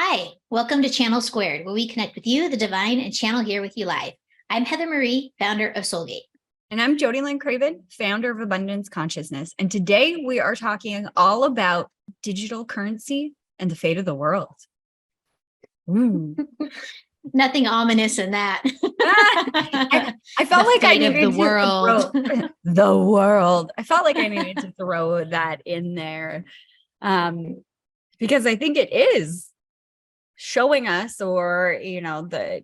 Hi, welcome to Channel Squared, where we connect with you, the divine, and channel here with you live. I'm Heather Marie, founder of Soulgate. And I'm Jody Lynn Craven, founder of Abundance Consciousness. And today we are talking all about digital currency and the fate of the world. Nothing ominous in that. I felt like I needed the world. The world. I felt like I needed to throw that in there because I think it is showing us, it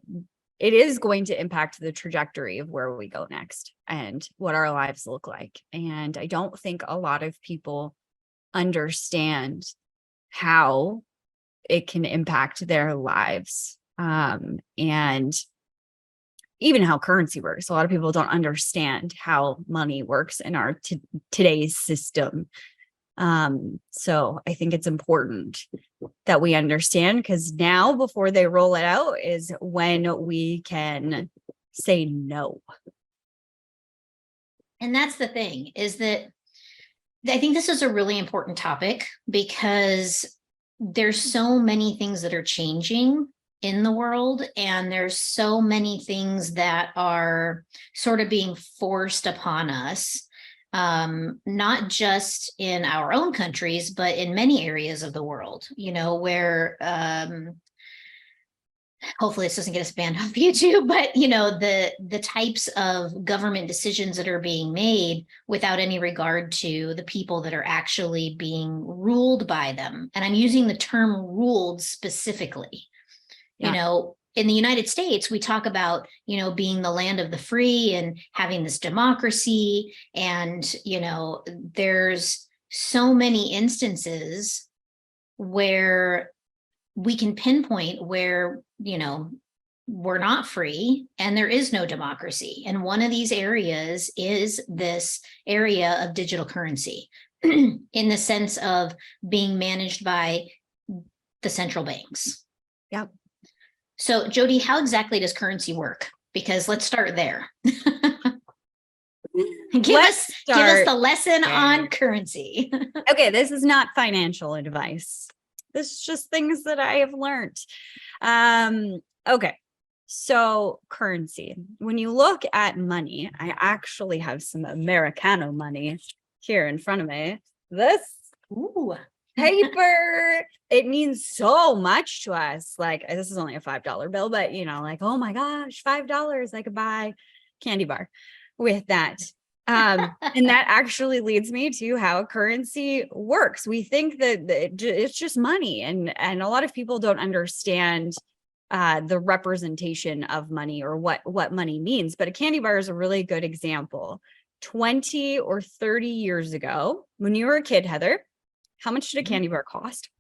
is going to impact the trajectory of where we go next and what our lives look like. And I don't think a lot of people understand how it can impact their lives. And even how currency works. A lot of people don't understand how money works in our today's system. So I think it's important that we understand, because now before they roll it out is when we can say no. And that's the thing, is that I think this is a really important topic because there's so many things that are changing in the world, and there's so many things that are sort of being forced upon us. Not just in our own countries, but in many areas of the world, where hopefully this doesn't get us banned off YouTube, but the types of government decisions that are being made without any regard to the people that are actually being ruled by them. And I'm using the term ruled specifically. In the United States, we talk about, being the land of the free and having this democracy. And, there's so many instances where we can pinpoint where, we're not free and there is no democracy. And one of these areas is this area of digital currency in the sense of being managed by the central banks. Yep. So, Jody, how exactly does currency work? Because let's start there. Give us the lesson on currency. Okay, this is not financial advice. This is just things that I have learned. Okay, so currency. When you look at money, I actually have some Americano money here in front of me. This. Ooh. Paper, it means so much to us. Like, this is only a $5 bill, but oh my gosh, $5, I could buy candy bar with that. And that actually leads me to how currency works. We think that it's just money, and a lot of people don't understand the representation of money or what money means. But a candy bar is a really good example. 20 or 30 years ago, when you were a kid, Heather, how much did a candy bar cost?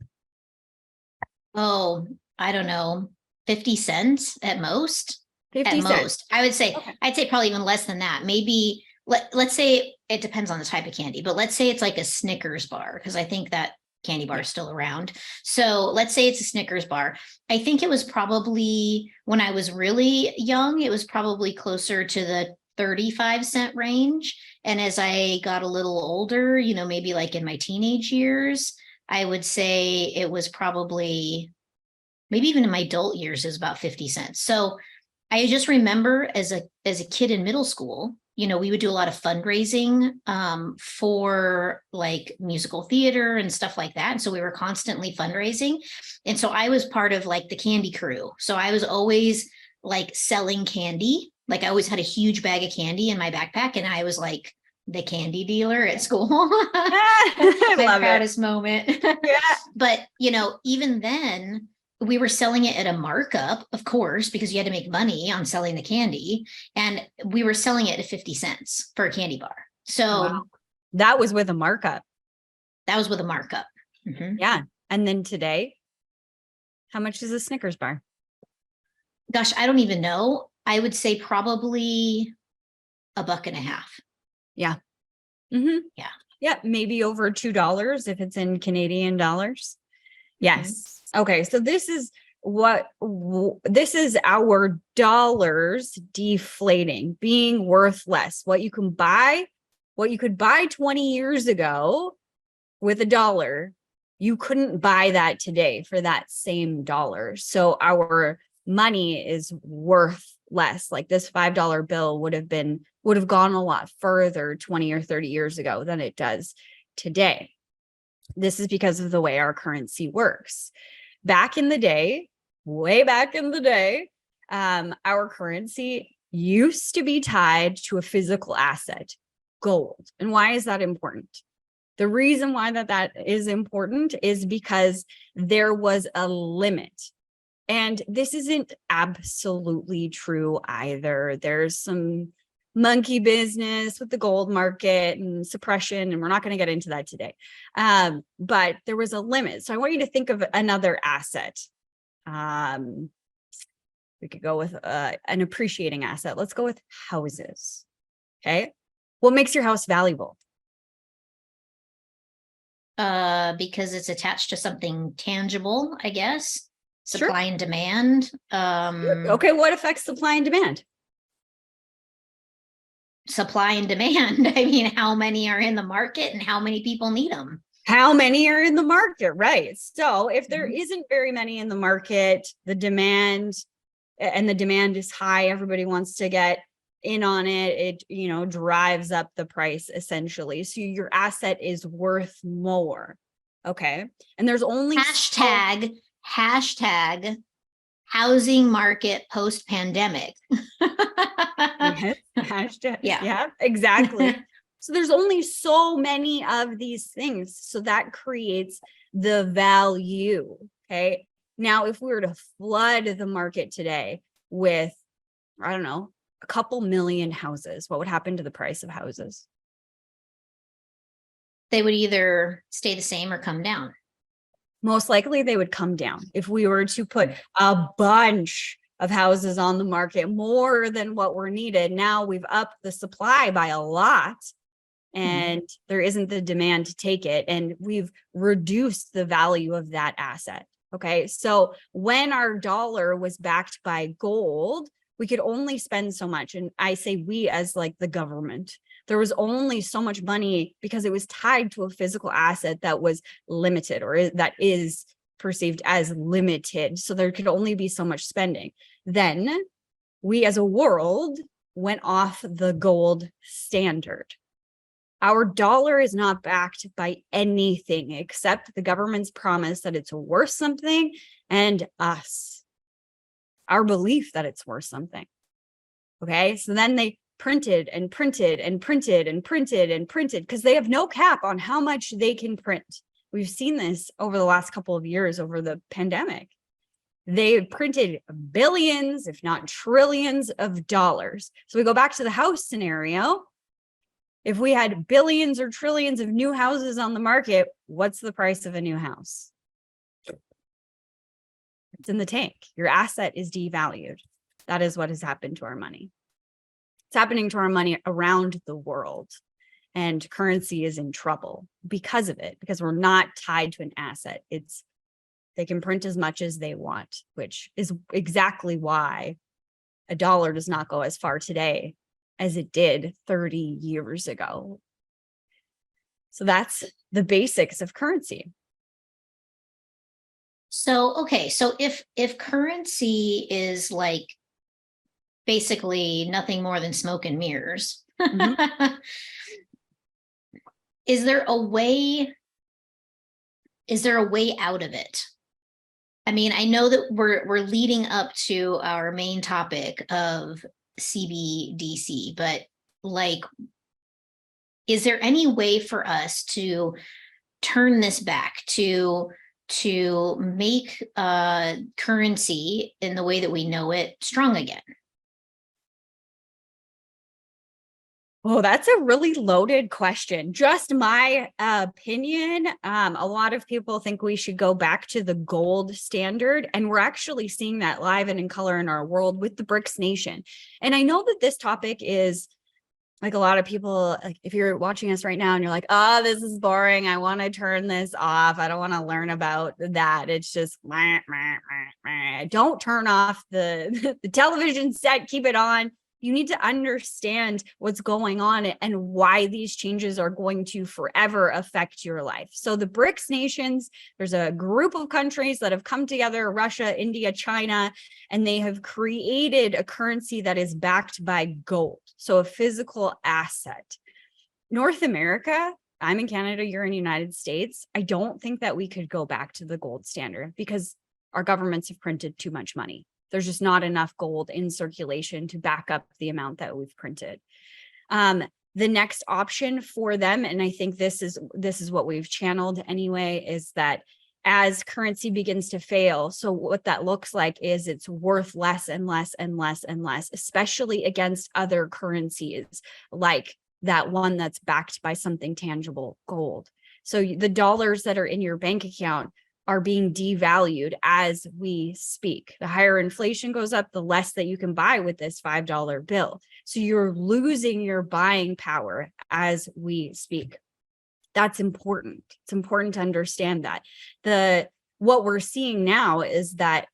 Oh, I don't know, 50 cents at most. 50 cents. Most. I would say, okay. I'd say probably even less than that. Maybe let's say it depends on the type of candy, but let's say it's like a Snickers bar, because I think that candy bar is still around. So let's say it's a Snickers bar. I think it was probably, when I was really young, it was probably closer to the 35-cent range. And as I got a little older, maybe like in my teenage years, I would say it was probably, maybe even in my adult years, is about 50 cents. So I just remember as a kid in middle school, we would do a lot of fundraising for like musical theater and stuff like that. And so we were constantly fundraising. And so I was part of like the candy crew. So I was always like selling candy. Like I always had a huge bag of candy in my backpack, and I was like the candy dealer at school. My proudest moment. Yeah. But, even then we were selling it at a markup, of course, because you had to make money on selling the candy. And we were selling it at 50 cents for a candy bar. So wow. That was with a markup. That was with a markup. Mm-hmm. Yeah. And then today, how much is a Snickers bar? Gosh, I don't even know. I would say probably $1.50. Yeah. Mm-hmm. Yeah. Yeah. Maybe over $2 if it's in Canadian dollars. Yes. Mm-hmm. Okay. So this is our dollars deflating, being worth less. What you could buy 20 years ago with $1 You couldn't buy that today for that same dollar. So our money is worth less. Like this $5 bill would have gone a lot further 20 or 30 years ago than it does today. This is because of the way our currency works. Back in the day, way back in the day, our currency used to be tied to a physical asset, gold. And why is that important? The reason why that is important is because there was a limit. And this isn't absolutely true either. There's some monkey business with the gold market and suppression, and we're not going to get into that today. But there was a limit. So I want you to think of another asset. We could go with an appreciating asset. Let's go with houses. Okay. What makes your house valuable? Because it's attached to something tangible, I guess. Sure. Supply and demand. Okay, what affects supply and demand? Supply and demand. I mean, how many are in the market and how many people need them? How many are in the market, right? So if there isn't very many in the market, the demand is high, everybody wants to get in on it, it drives up the price essentially. So your asset is worth more. Okay. And there's only hashtag housing market post-pandemic. Yes, hashtag. Yeah. Yeah, exactly. So there's only so many of these things. So that creates the value. Okay. Now, if we were to flood the market today with, I don't know, a couple million houses, what would happen to the price of houses? They would either stay the same or come down. Most likely they would come down. If we were to put a bunch of houses on the market, more than what were needed, now we've upped the supply by a lot and there isn't the demand to take it. And we've reduced the value of that asset. Okay. So when our dollar was backed by gold, we could only spend so much. And I say we as like the government, there was only so much money because it was tied to a physical asset that was limited or that is perceived as limited. So there could only be so much spending. Then we as a world went off the gold standard. Our dollar is not backed by anything except the government's promise that it's worth something and us. Our belief that it's worth something. Okay. So then they printed and printed and printed and printed and printed because they have no cap on how much they can print. We've seen this over the last couple of years over the pandemic. They printed billions, if not trillions of dollars. So we go back to the house scenario. If we had billions or trillions of new houses on the market, what's the price of a new house? It's in the tank. Your asset is devalued. That is what has happened to our money. It's happening to our money around the world. And currency is in trouble because of it, because we're not tied to an asset. They can print as much as they want, which is exactly why a dollar does not go as far today as it did 30 years ago. So that's the basics of currency. So, okay. So if currency is like basically nothing more than smoke and mirrors, is there a way out of it? I mean, I know that we're leading up to our main topic of CBDC, but like, is there any way for us to turn this back to make currency in the way that we know it strong again? Oh, that's a really loaded question. Just my opinion. A lot of people think we should go back to the gold standard, and we're actually seeing that live and in color in our world with the BRICS nation. And I know that this topic is like a lot of people, like if you're watching us right now and you're like, oh, this is boring. I want to turn this off. I don't want to learn about that. It's just, don't turn off the television set. Keep it on. You need to understand what's going on and why these changes are going to forever affect your life. So the BRICS nations, there's a group of countries that have come together, Russia, India, China, and they have created a currency that is backed by gold. So a physical asset. North America, I'm in Canada, you're in the United States. I don't think that we could go back to the gold standard because our governments have printed too much money. There's just not enough gold in circulation to back up the amount that we've printed. The next option for them, and I think this is what we've channeled anyway, is that as currency begins to fail, so what that looks like is it's worth less and less and less and less, especially against other currencies, like that one that's backed by something tangible, gold. So the dollars that are in your bank account are being devalued as we speak. The higher inflation goes up, the less that you can buy with this $5 bill. So you're losing your buying power as we speak. That's important. It's important to understand that. What we're seeing now is that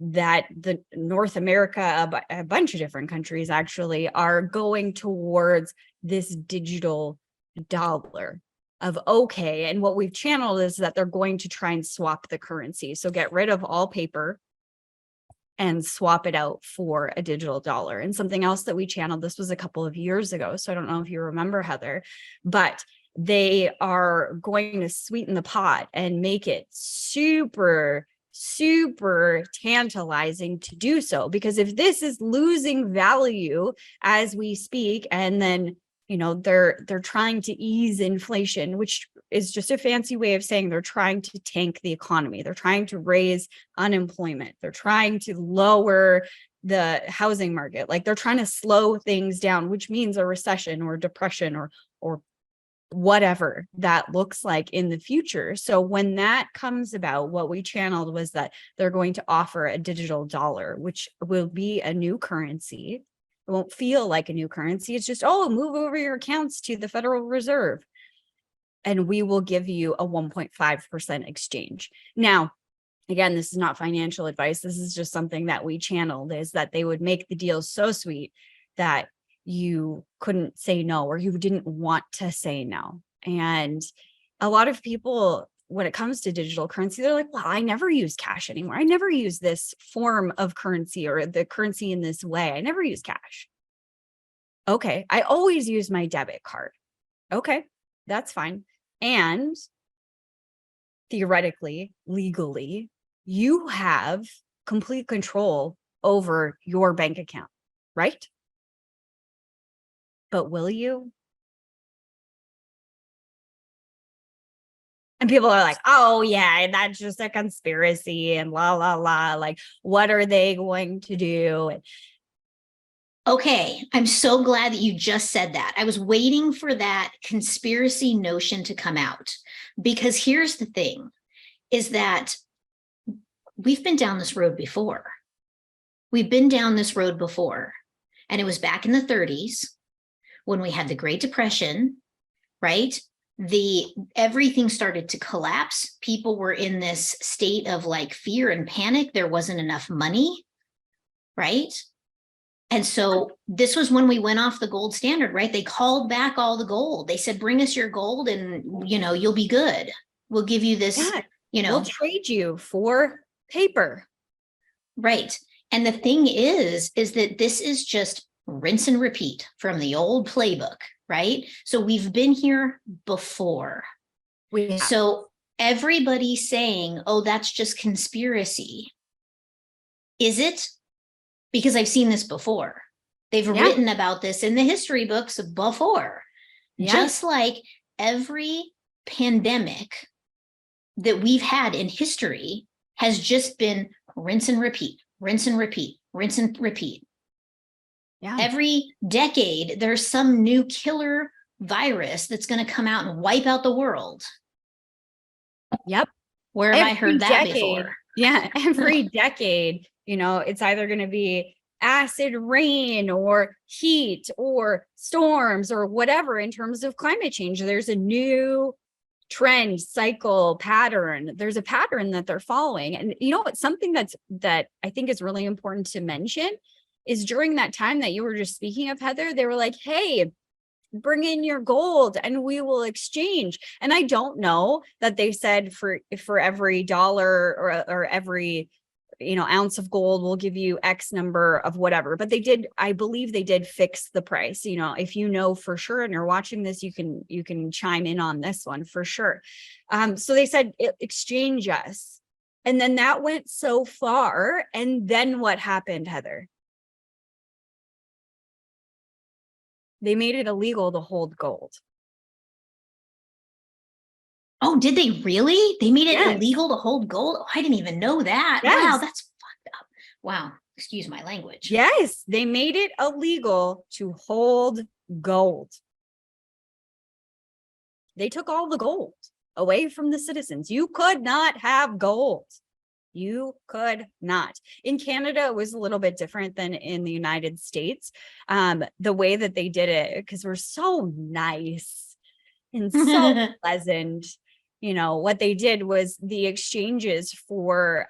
the North America, a bunch of different countries actually, are going towards this digital dollar of okay. And what we've channeled is that they're going to try and swap the currency. So get rid of all paper and swap it out for a digital dollar. And something else that we channeled, this was a couple of years ago, so I don't know if you remember, Heather, but they are going to sweeten the pot and make it super tantalizing to do so. Because if this is losing value as we speak, and then they're trying to ease inflation, which is just a fancy way of saying they're trying to tank the economy. They're trying to raise unemployment. They're trying to lower the housing market. Like they're trying to slow things down, which means a recession or depression or whatever that looks like in the future. So when that comes about, what we channeled was that they're going to offer a digital dollar, which will be a new currency. It won't feel like a new currency. It's just, move over your accounts to the Federal Reserve, and we will give you a 1.5% exchange. Now, again, this is not financial advice. This is just something that we channeled, is that they would make the deal so sweet that you couldn't say no, or you didn't want to say no. And a lot of people, when it comes to digital currency, they're like, well, I never use cash anymore. I never use this form of currency or the currency in this way. I never use cash. Okay, I always use my debit card. Okay, that's fine. And theoretically, legally, you have complete control over your bank account, right? But will you? And people are like, oh yeah, that's just a conspiracy and la, la, la. Like, what are they going to do? Okay, I'm so glad that you just said that. I was waiting for that conspiracy notion to come out, because here's the thing, is that we've been down this road before. We've been down this road before. And it was back in the 30s when we had the Great Depression, right? Everything started to collapse. People were in this state of like fear and panic. There wasn't enough money, right? And so this was when we went off the gold standard, right? They called back all the gold. They said, bring us your gold and, you'll be good. We'll give you this, we'll trade you for paper. Right. And the thing is that this is just rinse and repeat from the old playbook, right? So we've been here before. So everybody's saying, oh, that's just conspiracy. Is it? Because I've seen this before. They've written about this in the history books before. Just like every pandemic that we've had in history has just been rinse and repeat, rinse and repeat, rinse and repeat. Every decade, there's some new killer virus that's going to come out and wipe out the world. Where have I heard that before? Every decade, it's either going to be acid rain or heat or storms or whatever in terms of climate change. There's a new trend, cycle, pattern. There's a pattern that they're following. And it's something that I think is really important to mention is during that time that you were just speaking of, Heather, they were like, hey, bring in your gold and we will exchange. And I don't know that they said for every dollar or every, ounce of gold, we'll give you X number of whatever, but they did, I believe they did fix the price. If you know for sure and you're watching this, you can chime in on this one for sure. So they said, exchange us. And then that went so far. And then what happened, Heather? They made it illegal to hold gold. Oh, did they really? They made it Yes. illegal to hold gold? Oh, I didn't even know that. Yes. Wow, that's fucked up. Wow, excuse my language. Yes, they made it illegal to hold gold. They took all the gold away from the citizens. You could not have gold. You could not. In Canada, it was a little bit different than in the United States. The way that they did it, because we're so nice and so pleasant. What they did was the exchanges for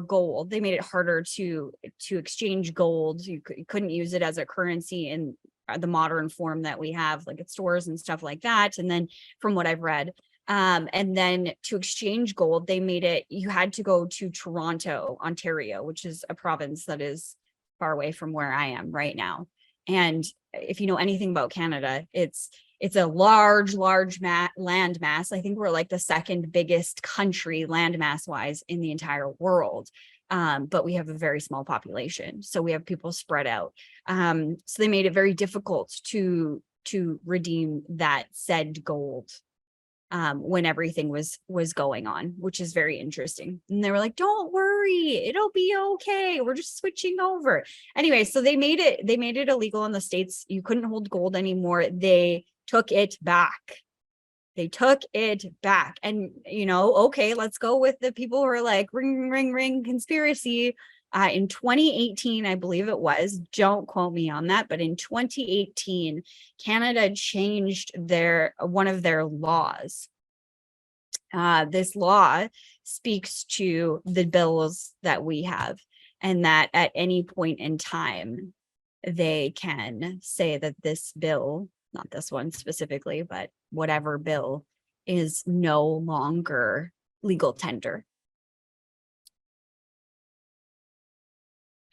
gold. They made it harder to exchange gold. You couldn't use it as a currency in the modern form that we have, like at stores and stuff like that. And then from what I've read, and then to exchange gold, they made it, you had to go to Toronto, Ontario, which is a province that is far away from where I am right now. And if you know anything about Canada, it's a large land mass. I think we're like the second biggest country land mass wise in the entire world. But we have a very small population. So we have people spread out. So they made it very difficult to redeem that said gold when everything was going on, which is very interesting. And they were like, don't worry, it'll be okay. We're just switching over. Anyway, so they made it illegal in the States. You couldn't hold gold anymore. They took it back. And, okay, let's go with the people who are like, ring, ring, ring, conspiracy. In 2018, I believe it was, don't quote me on that, but in 2018, Canada changed one of their laws. This law speaks to the bills that we have, and that at any point in time, they can say that this bill, not this one specifically, but whatever bill, is no longer legal tender.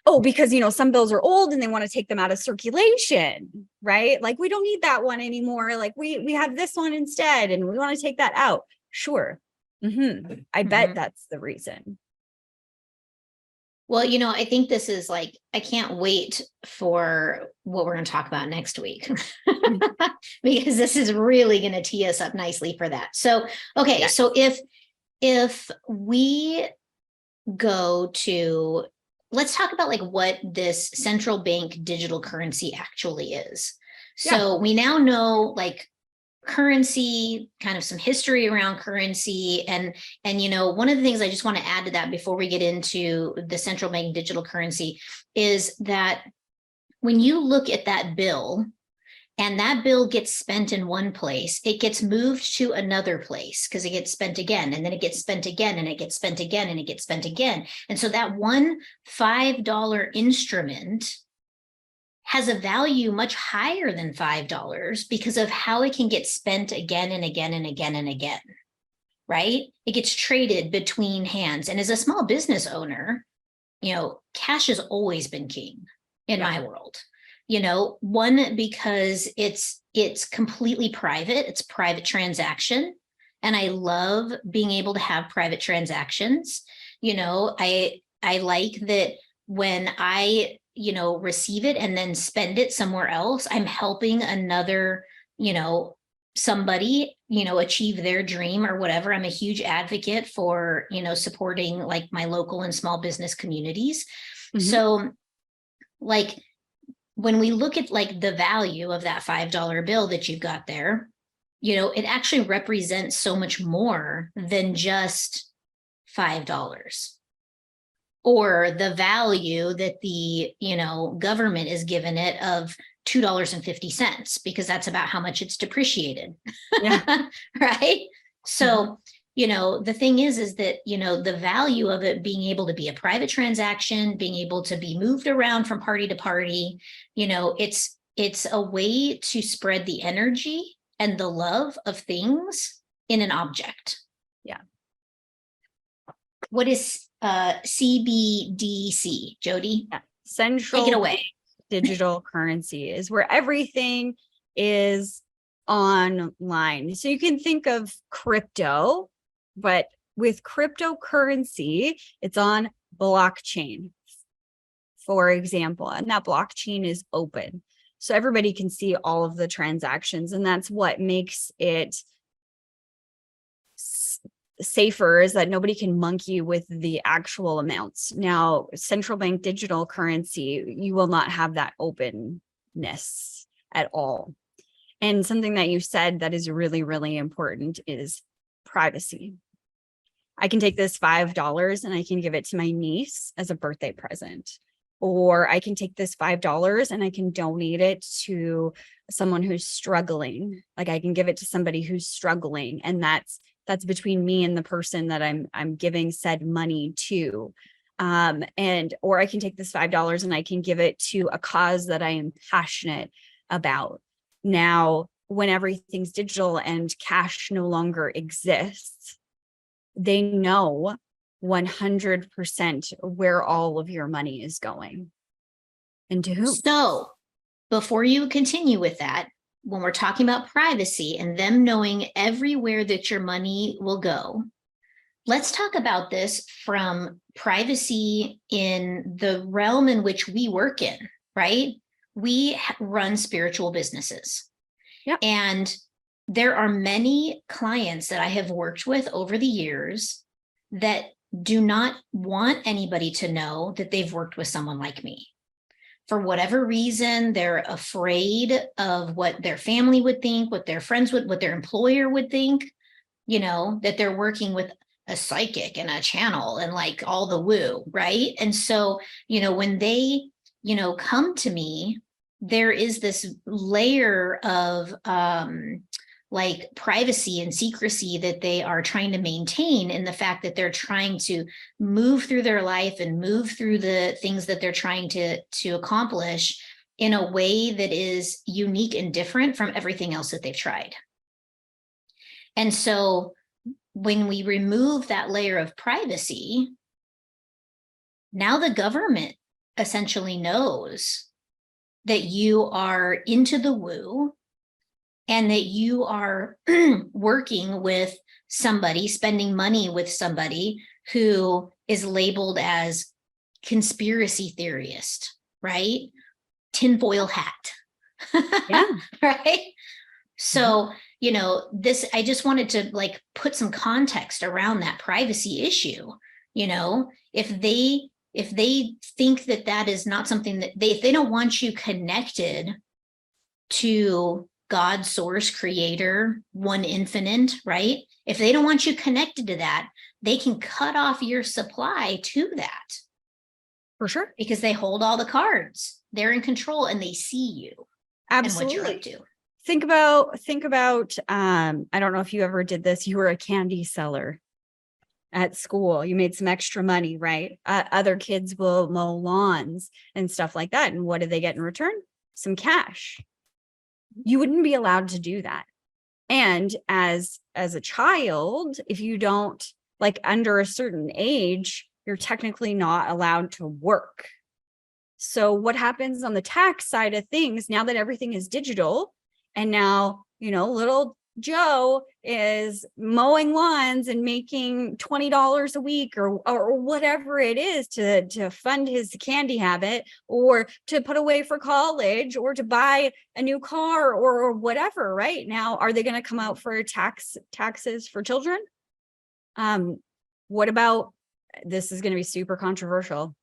Oh, because, some bills are old and they want to take them out of circulation, right? Like, we don't need that one anymore. Like, we have this one instead, and we want to take that out. Sure. I bet that's the reason. Well, I think this is like, I can't wait for what we're going to talk about next week because this is really going to tee us up nicely for that. So, okay. Yeah. So if we go to, let's talk about like what this central bank digital currency actually is. So we now know like currency, kind of some history around currency. And one of the things I just want to add to that before we get into the central bank digital currency is that when you look at that bill and that bill gets spent in one place, it gets moved to another place because it gets spent again, and then it gets spent again, and it gets spent again, and it gets spent again. And so that one $5 instrument has a value much higher than $5 because of how it can get spent again and again and again and again, right? It gets traded between hands. And as a small business owner, cash has always been king in my world. One, because it's completely private. It's a private transaction. And I love being able to have private transactions. I like that when I receive it and then spend it somewhere else, I'm helping another, somebody, achieve their dream or whatever. I'm a huge advocate for, supporting like my local and small business communities. So like when we look at like the value of that $5 bill that you've got there, it actually represents so much more than just $5. Or the value that the, government is given it of $2.50, because that's about how much it's depreciated. Yeah. Right. So the thing is that, the value of it being able to be a private transaction, being able to be moved around from party to party, it's a way to spread the energy and the love of things in an object. Yeah. What is CBDC, Jody? Yeah. Central Take it away. Digital currency is where everything is online. So you can think of crypto, but with cryptocurrency, it's on blockchain, for example, and that blockchain is open. So everybody can see all of the transactions, and that's what makes it safer, is that nobody can monkey with the actual amounts. Now, central bank digital currency, you will not have that openness at all. And something that you said that is really, really important is privacy. I can take this $5 and I can give it to my niece as a birthday present. Or I can take this $5 and I can donate it to someone who's struggling. Like, I can give it to somebody who's struggling, and that's between me and the person that I'm giving said money to. Or I can take this $5 and I can give it to a cause that I am passionate about. Now, when everything's digital and cash no longer exists, they know 100% where all of your money is going and to whom. So before you continue with that, when we're talking about privacy and them knowing everywhere that your money will go, let's talk about this from privacy in the realm in which we work in, right? We run spiritual businesses. Yep. And there are many clients that I have worked with over the years that do not want anybody to know that they've worked with someone like me. For whatever reason, they're afraid of what their family would think, what their friends would, what their employer would think, that they're working with a psychic and a channel and like all the woo, right? And so, when they, come to me, there is this layer of like privacy and secrecy that they are trying to maintain, in the fact that they're trying to move through their life and move through the things that they're trying to accomplish in a way that is unique and different from everything else that they've tried. And so when we remove that layer of privacy, now the government essentially knows that you are into the woo, and that you are working with somebody, spending money with somebody who is labeled as conspiracy theorist, right? Tinfoil hat. Yeah. Right? So, I just wanted to like put some context around that privacy issue. If they think that is not something that if they don't want you connected to God, source, creator, one infinite, right? If they don't want you connected to that, they can cut off your supply to that. For sure. Because they hold all the cards. They're in control and they see you. Absolutely. And what you're up to. Think about, I don't know if you ever did this. You were a candy seller at school. You made some extra money, right? Other kids will mow lawns and stuff like that. And what do they get in return? Some cash. You wouldn't be allowed to do that. And as a child, if you don't, like, under a certain age, you're technically not allowed to work. So what happens on the tax side of things, now that everything is digital, and now, little Joe is mowing lawns and making $20 a week or whatever it is to fund his candy habit, or to put away for college, or to buy a new car, or whatever. Right now, are they going to come out for taxes for children? What about, this is going to be super controversial.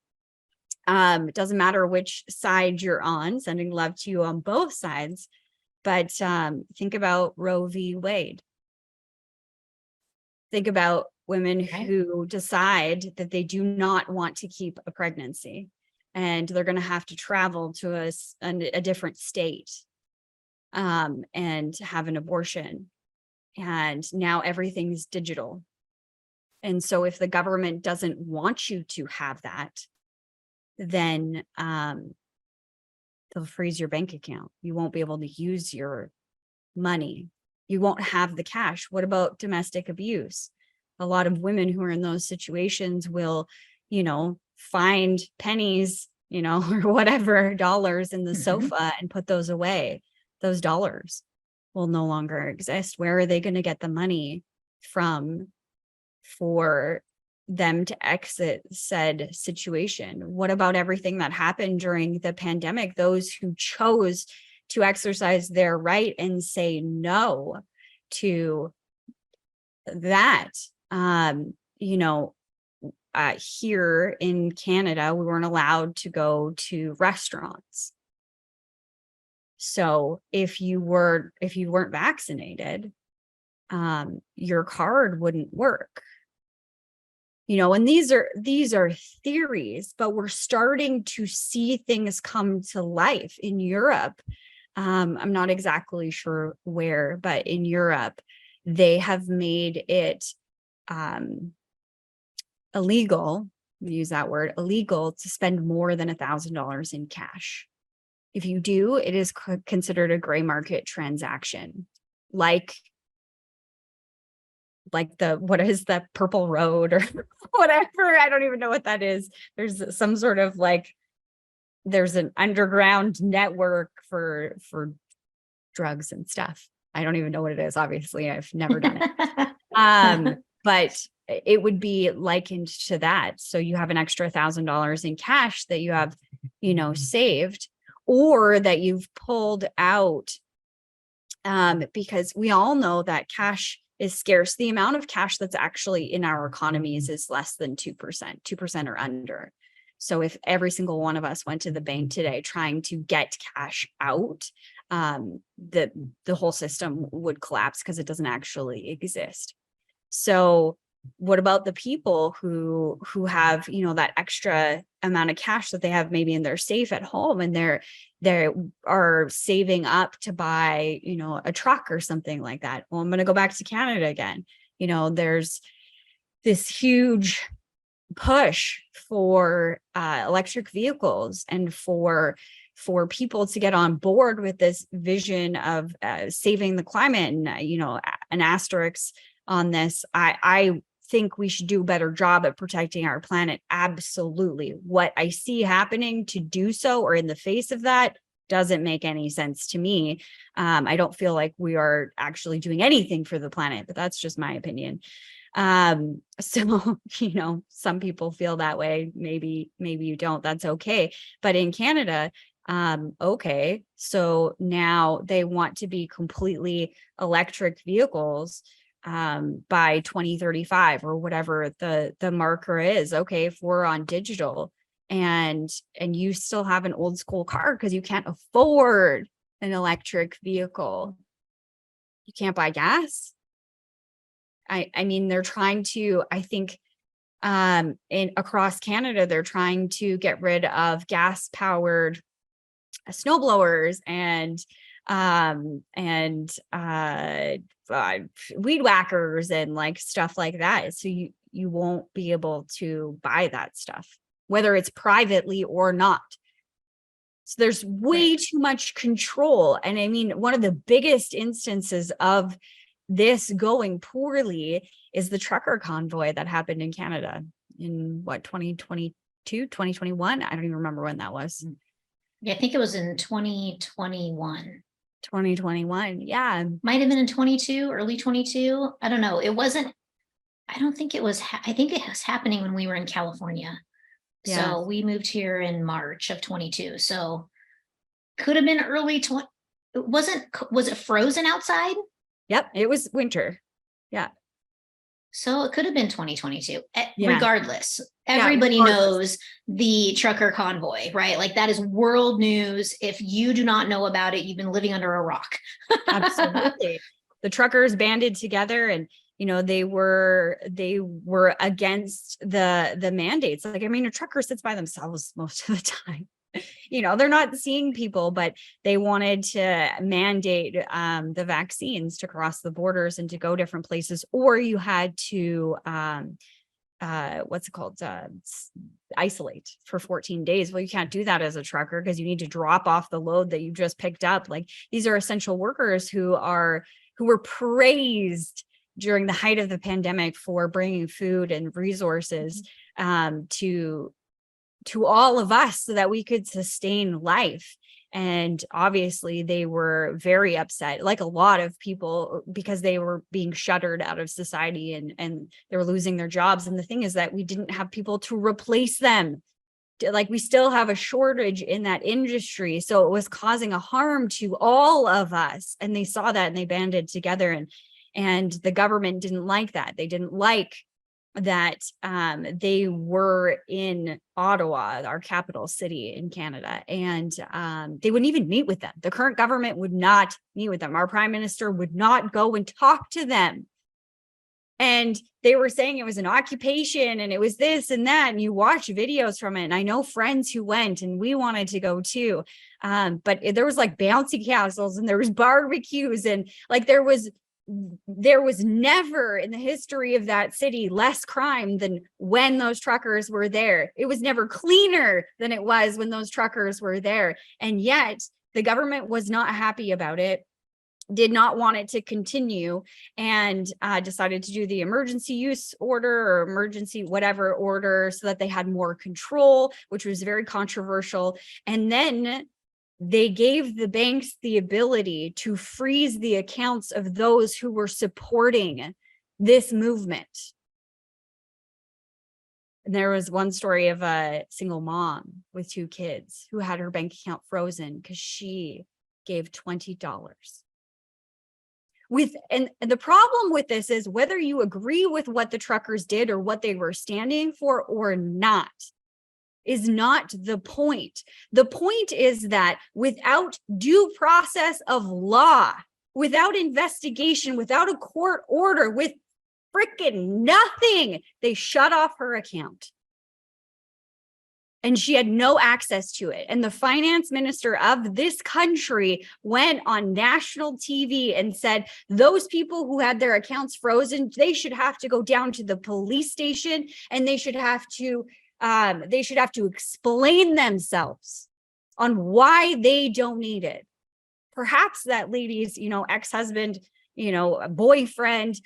It doesn't matter which side you're on, sending love to you on both sides. But think about Roe v. Wade. Think about women who decide that they do not want to keep a pregnancy, and they're going to have to travel to a different state and have an abortion. And now everything's digital. And so if the government doesn't want you to have that, then they'll freeze your bank account. You won't be able to use your money. You won't have the cash. What about domestic abuse? A lot of women who are in those situations will, find pennies, or whatever dollars in the sofa and put those away. Those dollars will no longer exist. Where are they going to get the money from for them to exit said situation? What about everything that happened during the pandemic? Those who chose to exercise their right and say no to that. Here in Canada, we weren't allowed to go to restaurants. So if you weren't vaccinated, your card wouldn't work. And these are theories, but we're starting to see things come to life in Europe. I'm not exactly sure where, but in Europe, they have made it illegal, use that word, illegal to spend more than $1,000 in cash. If you do, it is considered a gray market transaction, like what is the Purple Road or whatever. I don't even know what that is. There's some sort of there's an underground network for drugs and stuff. I don't even know what it is. Obviously, I've never done it. But it would be likened to that. So you have an extra $1,000 in cash that you have, saved, or that you've pulled out, because we all know that cash is scarce. The amount of cash that's actually in our economies is less than 2% or under. So if every single one of us went to the bank today trying to get cash out, the whole system would collapse because it doesn't actually exist. So what about the people who have, that extra amount of cash that they have maybe in their safe at home, and they are saving up to buy, a truck or something like that? Well, I'm going to go back to Canada again. There's this huge push for electric vehicles and for people to get on board with this vision of saving the climate, and an asterisk on this. I think we should do a better job at protecting our planet. Absolutely. What I see happening to do so, or in the face of that, doesn't make any sense to me. I don't feel like we are actually doing anything for the planet, but that's just my opinion. So, some people feel that way. Maybe you don't, that's okay. But in Canada, okay, so now they want to be completely electric vehicles by 2035 or whatever the marker is. Okay, if we're on digital and you still have an old school car because you can't afford an electric vehicle, you can't buy gas. I mean, they're trying to, I think, across Canada, they're trying to get rid of gas powered snowblowers and weed whackers and stuff like that. So you won't be able to buy that stuff, whether it's privately or not. So there's way too much control. And I mean, one of the biggest instances of this going poorly is the trucker convoy that happened in Canada in 2022, 2021. I don't even remember when that was. Yeah, I think it was in 2021. 2021. Yeah. Might have been in 22, early 22. I don't know. It wasn't, I don't think it was, I think it was happening when we were in California. Yeah. So we moved here in March of 22. So could have been early 20. Was it frozen outside? Yep. It was winter. Yeah. So it could have been 2022. Yeah. Regardless, everybody knows the trucker convoy, right? That is world news. If you do not know about it, you've been living under a rock. Absolutely. The truckers banded together and, they were against the mandates. I mean, a trucker sits by themselves most of the time. they're not seeing people, but they wanted to mandate the vaccines to cross the borders and to go different places, or you had to what's it called? Isolate for 14 days. Well, you can't do that as a trucker because you need to drop off the load that you just picked up. Like, these are essential workers who were praised during the height of the pandemic for bringing food and resources to all of us so that we could sustain life. And obviously they were very upset, like a lot of people, because they were being shuttered out of society and they were losing their jobs. And the thing is that we didn't have people to replace them. Like, we still have a shortage in that industry. So it was causing a harm to all of us. And they saw that and they banded together, and the government didn't like that. They didn't like that they were in Ottawa, our capital city in Canada, and they wouldn't even meet with them. The current government would not meet with them. Our prime minister would not go and talk to them. And they were saying it was an occupation and it was this and that. And you watch videos from it. And I know friends who went, and we wanted to go too. But there was like bouncy castles and there was barbecues, and like there was never in the history of that city less crime than when those truckers were there. It was never cleaner than it was when those truckers were there. And yet the government was not happy about it, did not want it to continue, and decided to do the emergency use order or emergency whatever order so that they had more control, which was very controversial. And then they gave the banks the ability to freeze the accounts of those who were supporting this movement. And there was one story of a single mom with 2 kids who had her bank account frozen because she gave $20. And the problem with this is, whether you agree with what the truckers did or what they were standing for or not, is not the point. The point is that without due process of law, without investigation, without a court order, with freaking nothing, they shut off her account. And she had no access to it. And the finance minister of this country went on national TV and said, those people who had their accounts frozen, they should have to go down to the police station, and they should have to explain themselves on why they donated. Perhaps that lady's, ex-husband, boyfriend,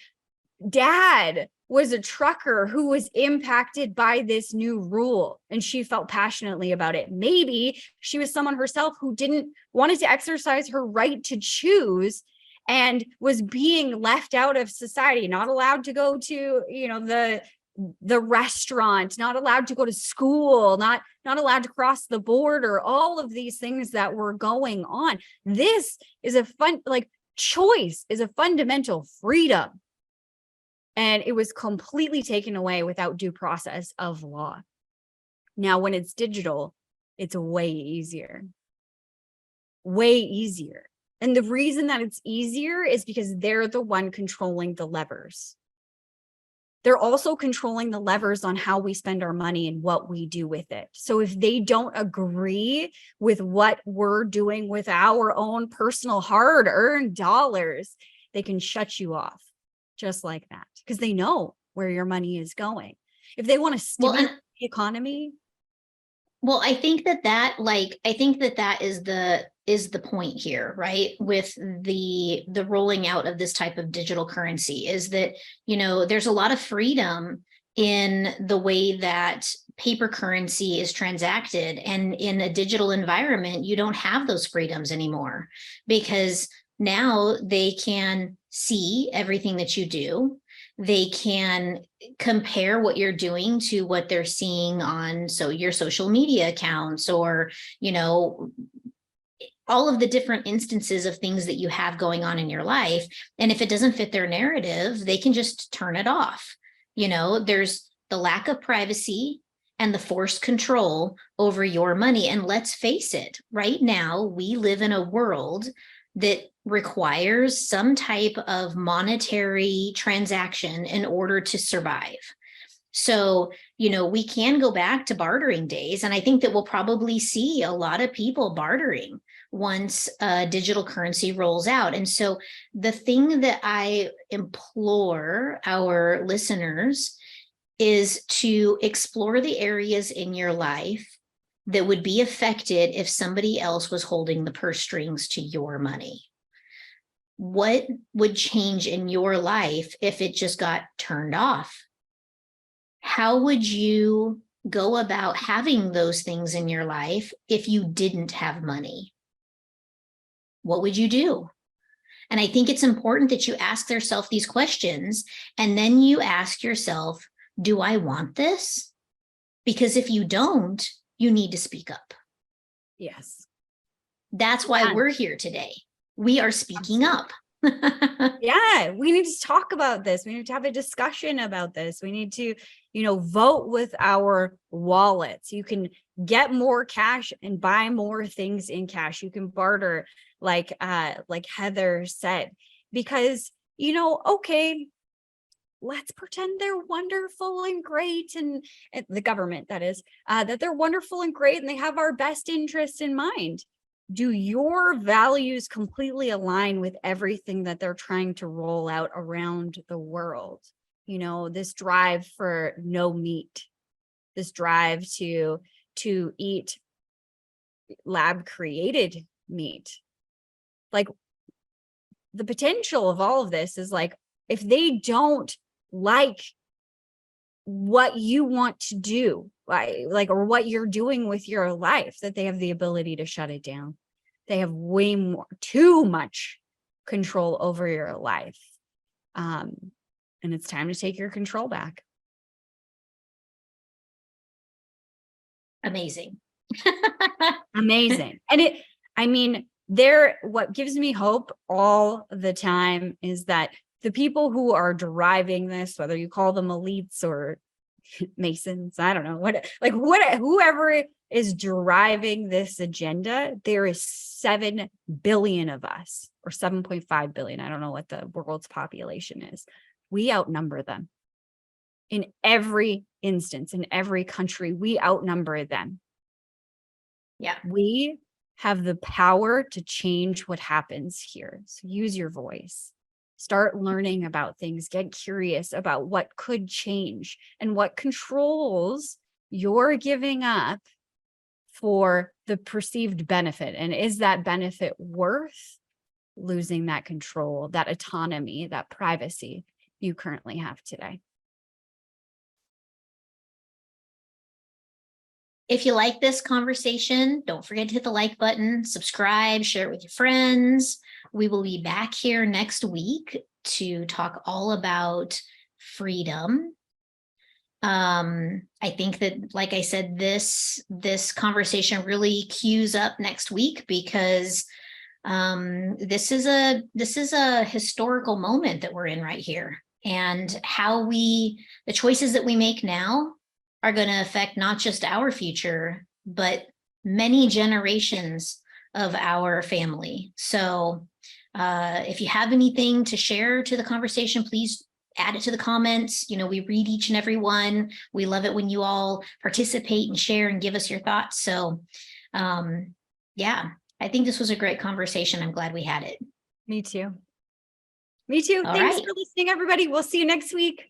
dad was a trucker who was impacted by this new rule, and she felt passionately about it. Maybe she was someone herself who wanted to exercise her right to choose and was being left out of society, not allowed to go to, the restaurant, not allowed to go to school, not allowed to cross the border, all of these things that were going on. This is choice is a fundamental freedom. And it was completely taken away without due process of law. Now, when it's digital, it's way easier. Way easier. And the reason that it's easier is because they're the one controlling the levers. They're also controlling the levers on how we spend our money and what we do with it. So if they don't agree with what we're doing with our own personal hard-earned dollars, they can shut you off just like that, because they know where your money is going. If they want to stimulate the economy. Well, I think that is the point here, right? With the rolling out of this type of digital currency, is that, there's a lot of freedom in the way that paper currency is transacted. And in a digital environment, you don't have those freedoms anymore, because now they can see everything that you do. They can compare what you're doing to what they're seeing on your social media accounts, or, all of the different instances of things that you have going on in your life. And if it doesn't fit their narrative, they can just turn it off. There's the lack of privacy and the forced control over your money. And let's face it, right now, we live in a world that requires some type of monetary transaction in order to survive. So, we can go back to bartering days. And I think that we'll probably see a lot of people bartering once digital currency rolls out. And so the thing that I implore our listeners is to explore the areas in your life that would be affected if somebody else was holding the purse strings to your money. What would change in your life if it just got turned off? How would you go about having those things in your life if you didn't have money? What would you do? And I think it's important that you ask yourself these questions, and then you ask yourself, do I want this? Because if you don't, you need to speak up. Yes. That's why we're here today. We are speaking up. Yeah, we need to talk about this. We need to have a discussion about this. We need to, vote with our wallets. You can get more cash and buy more things in cash. You can barter, like Heather said, because, okay, let's pretend they're wonderful and great, and the government, that is, that they're wonderful and great and they have our best interests in mind. Do your values completely align with everything that they're trying to roll out around the world? This drive for no meat, this drive to eat lab created meat. Like, the potential of all of this is, like, if they don't like what you want to do, or what you're doing with your life, that they have the ability to shut it down. They have too much control over your life. And it's time to take your control back. Amazing. Amazing. And what gives me hope all the time is that the people who are driving this, whether you call them elites or Masons, I don't know, whoever is driving this agenda, there is 7 billion of us, or 7.5 billion. I don't know what the world's population is. We outnumber them. In every instance, in every country, we outnumber them. Yeah. We have the power to change what happens here. So use your voice. Start learning about things. Get curious about what could change and what controls you're giving up for the perceived benefit. And is that benefit worth losing that control, that autonomy, that privacy you currently have today? If you like this conversation, don't forget to hit the like button, subscribe, share it with your friends. We will be back here next week to talk all about freedom. I think that, like I said, this conversation really cues up next week, because this is a historical moment that we're in right here, and the choices that we make now are going to affect not just our future, but many generations of our family. So if you have anything to share to the conversation, please add it to the comments. We read each and every one. We love it when you all participate and share and give us your thoughts. So yeah, I think this was a great conversation. I'm glad we had it. Me too. Me too. All Thanks right. for listening, everybody. We'll see you next week.